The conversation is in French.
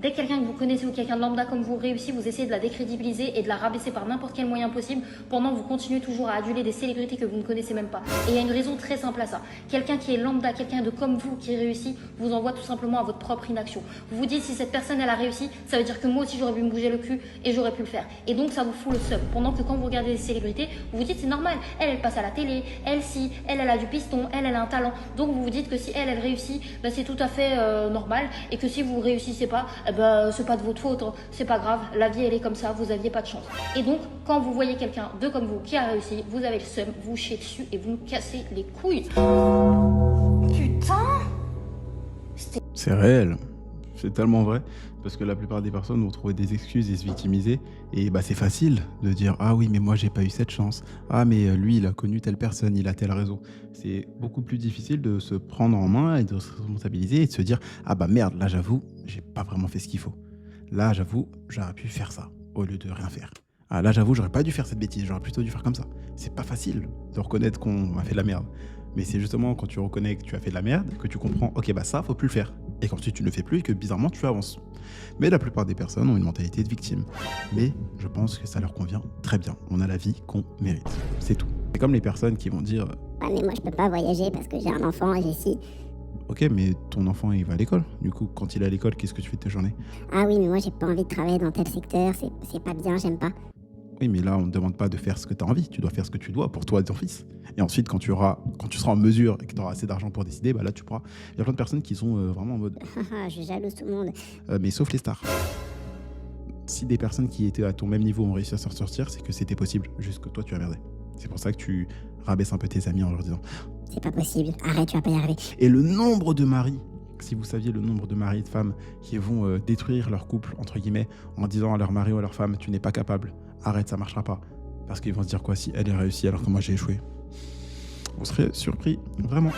Dès que quelqu'un que vous connaissez ou quelqu'un de lambda comme vous réussit, vous essayez de la décrédibiliser et de la rabaisser par n'importe quel moyen possible. Pendant, vous continuez toujours à aduler des célébrités que vous ne connaissez même pas. Et il y a une raison très simple à ça. Quelqu'un qui est lambda, quelqu'un de comme vous qui réussit, vous envoie tout simplement à votre propre inaction. Vous vous dites, si cette personne elle a réussi, ça veut dire que moi aussi j'aurais pu me bouger le cul et j'aurais pu le faire. Et donc ça vous fout le seum. Pendant que quand vous regardez des célébrités, vous vous dites c'est normal. Elle passe à la télé, elle si, elle a du piston, elle a un talent. Donc vous vous dites que si elle réussit, bah, c'est tout à fait normal. Et que si vous réussissez pas, c'est pas de votre faute, hein. C'est pas grave, la vie elle est comme ça, vous aviez pas de chance. Et donc, quand vous voyez quelqu'un de comme vous qui a réussi, vous avez le seum, vous chiez dessus et vous nous cassez les couilles. Putain! C'est réel, c'est tellement vrai, parce que la plupart des personnes vont trouver des excuses et se victimiser, et bah c'est facile de dire « Ah oui, mais moi j'ai pas eu cette chance. Ah mais lui il a connu telle personne, il a tel réseau. » C'est beaucoup plus difficile de se prendre en main et de se responsabiliser et de se dire « Ah bah merde, là j'avoue, j'ai pas vraiment fait ce qu'il faut. Là j'avoue, j'aurais pu faire ça, au lieu de rien faire. Ah là j'avoue, j'aurais pas dû faire cette bêtise, j'aurais plutôt dû faire comme ça. » C'est pas facile de reconnaître qu'on a fait de la merde. Mais c'est justement quand tu reconnais que tu as fait de la merde, que tu comprends « Ok, bah ça, faut plus le faire. » Et qu'ensuite tu ne le fais plus et que bizarrement tu avances. Mais la plupart des personnes ont une mentalité de victime. Mais je pense que ça leur convient très bien. On a la vie qu'on mérite. C'est tout. C'est comme les personnes qui vont dire Ah mais moi je peux pas voyager parce que j'ai un enfant et j'ai si. Ok, mais ton enfant il va à l'école. Du coup, quand il est à l'école, qu'est-ce que tu fais de tes journées? Ah oui mais moi j'ai pas envie de travailler dans tel secteur, c'est pas bien, j'aime pas. Oui, mais là, on ne te demande pas de faire ce que tu as envie. Tu dois faire ce que tu dois pour toi et ton fils. Et ensuite, quand tu seras en mesure et que tu auras assez d'argent pour décider, bah là, tu pourras. Il y a plein de personnes qui sont vraiment en mode Haha, je jalouse tout le monde. mais sauf les stars. Si des personnes qui étaient à ton même niveau ont réussi à s'en sortir, c'est que c'était possible, juste que toi, tu as merdé. C'est pour ça que tu rabaisses un peu tes amis en leur disant. C'est pas possible, arrête, tu vas pas y arriver. Et le nombre de maris, si vous saviez le nombre de maris et de femmes qui vont détruire leur couple, entre guillemets, en disant à leur mari ou à leur femme, tu n'es pas capable, arrête, ça marchera pas. Parce qu'ils vont se dire quoi si elle est réussie alors que moi j'ai échoué. Vous serez surpris, vraiment.